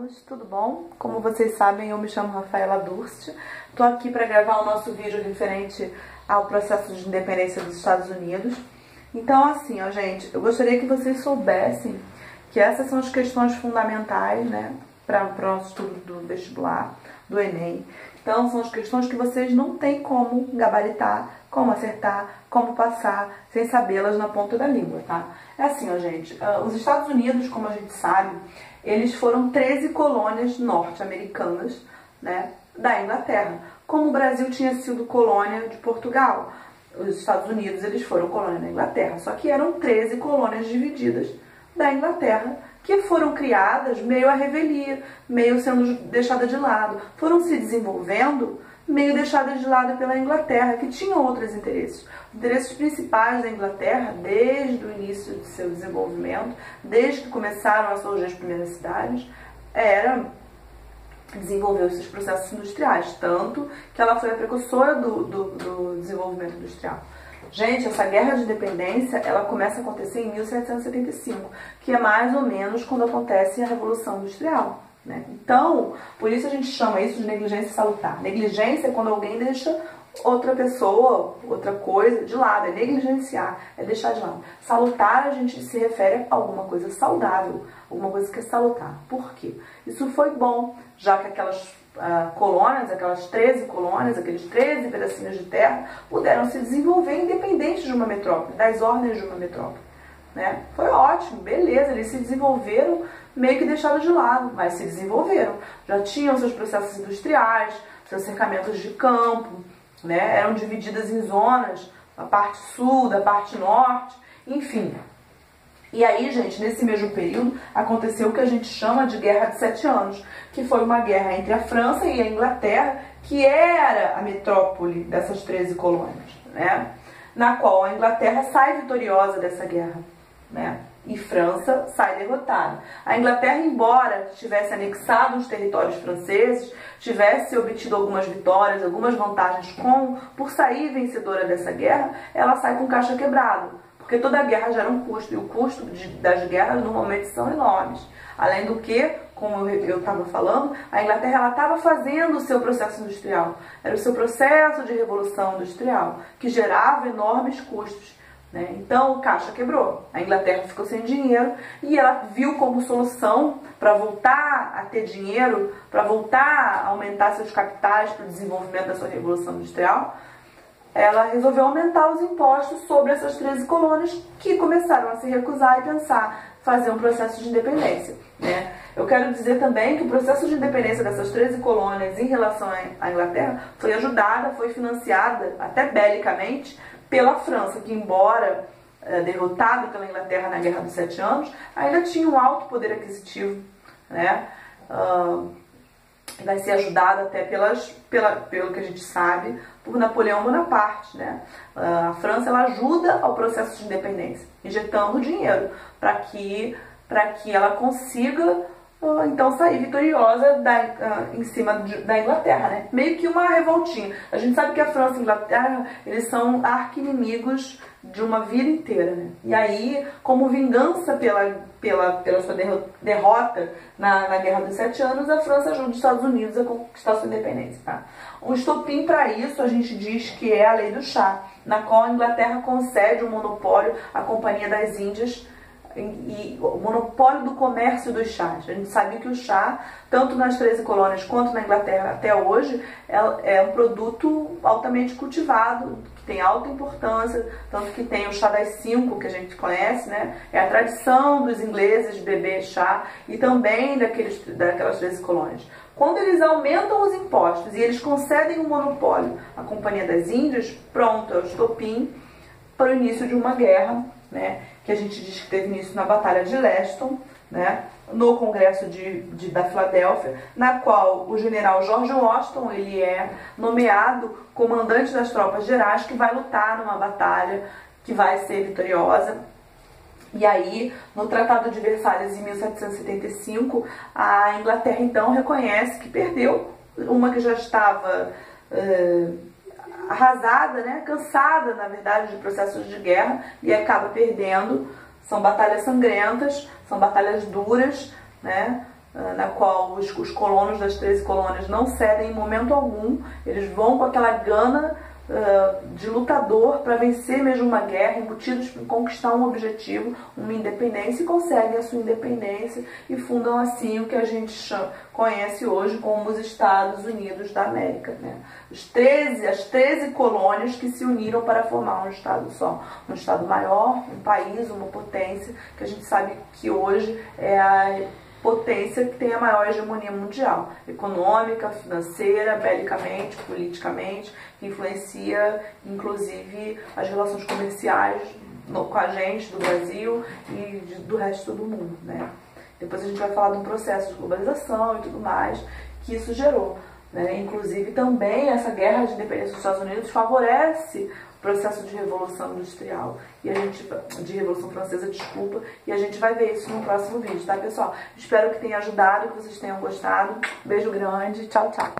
todos, tudo bom? Como vocês sabem, eu me chamo Rafaela Durst. Estou aqui para gravar o nosso vídeo referente ao processo de independência dos Estados Unidos. Então, assim, ó, gente, eu gostaria que vocês soubessem que essas são as questões fundamentais, né, para o nosso estudo do vestibular, do Enem. Então, são as questões que vocês não têm como gabaritar, como acertar, como passar, sem sabê-las na ponta da língua, tá? É assim, ó, gente, os Estados Unidos, como a gente sabe, eles foram 13 colônias norte-americanas, né, da Inglaterra. Como o Brasil tinha sido colônia de Portugal, os Estados Unidos, eles foram colônia da Inglaterra. Só que eram 13 colônias divididas da Inglaterra, que foram criadas meio à revelia, meio sendo deixadas de lado. Foram se desenvolvendo meio deixadas de lado pela Inglaterra, que tinha outros interesses. Os interesses principais da Inglaterra, desde o início de seu desenvolvimento, desde que começaram a surgir as primeiras cidades, era desenvolver os seus processos industriais, tanto que ela foi a precursora do desenvolvimento industrial. Gente, essa guerra de independência, ela começa a acontecer em 1775, que é mais ou menos quando acontece a Revolução Industrial, né? Então, por isso a gente chama isso de negligência salutar. Negligência é quando alguém deixa outra pessoa, outra coisa de lado, é negligenciar, é deixar de lado. Salutar, a gente se refere a alguma coisa saudável, alguma coisa que é salutar. Por quê? Isso foi bom, já que aquelas colônias, aquelas 13 colônias, aqueles 13 pedacinhos de terra, puderam se desenvolver independentes de uma metrópole, das ordens de uma metrópole, né? Foi ótimo, beleza, eles se desenvolveram meio que deixaram de lado, mas se desenvolveram. Já tinham seus processos industriais, seus cercamentos de campo, né? Eram divididas em zonas, a parte sul, da parte norte, enfim. E aí, gente, nesse mesmo período, aconteceu o que a gente chama de Guerra de 7 Anos, que foi uma guerra entre a França e a Inglaterra, que era a metrópole dessas 13 colônias, né? Na qual a Inglaterra sai vitoriosa dessa guerra, né? E França sai derrotada. A Inglaterra, embora tivesse anexado os territórios franceses, tivesse obtido algumas vitórias, algumas vantagens por sair vencedora dessa guerra, ela sai com caixa quebrada. Porque toda guerra gera um custo, e o custo das guerras normalmente são enormes. Além do que, como eu estava falando, a Inglaterra estava fazendo o seu processo industrial. Era o seu processo de revolução industrial, que gerava enormes custos, né? Então o caixa quebrou, a Inglaterra ficou sem dinheiro e ela viu como solução para voltar a ter dinheiro, para voltar a aumentar seus capitais para o desenvolvimento da sua revolução industrial, ela resolveu aumentar os impostos sobre essas 13 colônias que começaram a se recusar e pensar fazer um processo de independência, né? Eu quero dizer também que o processo de independência dessas 13 colônias em relação à Inglaterra foi ajudada, foi financiada, até belicamente, pela França, que embora derrotada pela Inglaterra na Guerra dos 7 Anos, ainda tinha um alto poder aquisitivo, né? Vai ser ajudada até pelo que a gente sabe, por Napoleão Bonaparte, né? A França, ela ajuda ao processo de independência, injetando dinheiro para que ela consiga então sair vitoriosa em cima da Inglaterra, né? Meio que uma revoltinha. A gente sabe que a França e a Inglaterra, eles são arqui-inimigos de uma vida inteira, né? E aí, como vingança pela sua derrota na Guerra dos 7 Anos, a França ajuda os Estados Unidos a conquistar sua independência, tá? Um estopim para isso, a gente diz que é a Lei do Chá, na qual a Inglaterra concede um monopólio à Companhia das Índias e o monopólio do comércio dos chás. A gente sabe que o chá, tanto nas 13 colônias quanto na Inglaterra até hoje, é um produto altamente cultivado, que tem alta importância, tanto que tem o chá das 5, que a gente conhece, né? É a tradição dos ingleses de beber chá, e também daquelas 13 colônias. Quando eles aumentam os impostos e eles concedem um monopólio à Companhia das Índias, pronto, é o estopim para o início de uma guerra, né, que a gente diz que teve início na Batalha de Leston, né, no Congresso da Filadélfia, na qual o general George Washington, ele é nomeado comandante das tropas gerais, que vai lutar numa batalha que vai ser vitoriosa. E aí, no Tratado de Versalhes, em 1775, a Inglaterra então reconhece que perdeu uma que já estava arrasada, né, cansada, na verdade, de processos de guerra, e acaba perdendo. São batalhas sangrentas, são batalhas duras, né, na qual os colonos das 13 colônias não cedem em momento algum, eles vão com aquela gana de lutador para vencer mesmo uma guerra, embutidos em conquistar um objetivo, uma independência, e conseguem a sua independência e fundam assim o que a gente conhece hoje como os Estados Unidos da América, né? As 13 colônias que se uniram para formar um estado só, um estado maior, um país, uma potência, que a gente sabe que hoje é a potência que tem a maior hegemonia mundial, econômica, financeira, belicamente, politicamente, que influencia inclusive as relações comerciais com a gente, do Brasil e do resto do mundo, né? Depois a gente vai falar de um processo de globalização e tudo mais que isso gerou, né? Inclusive também essa guerra de independência dos Estados Unidos favorece o processo de revolução industrial, de revolução francesa, desculpa, e a gente vai ver isso no próximo vídeo, tá, pessoal? Espero que tenha ajudado, que vocês tenham gostado. Beijo grande, tchau, tchau!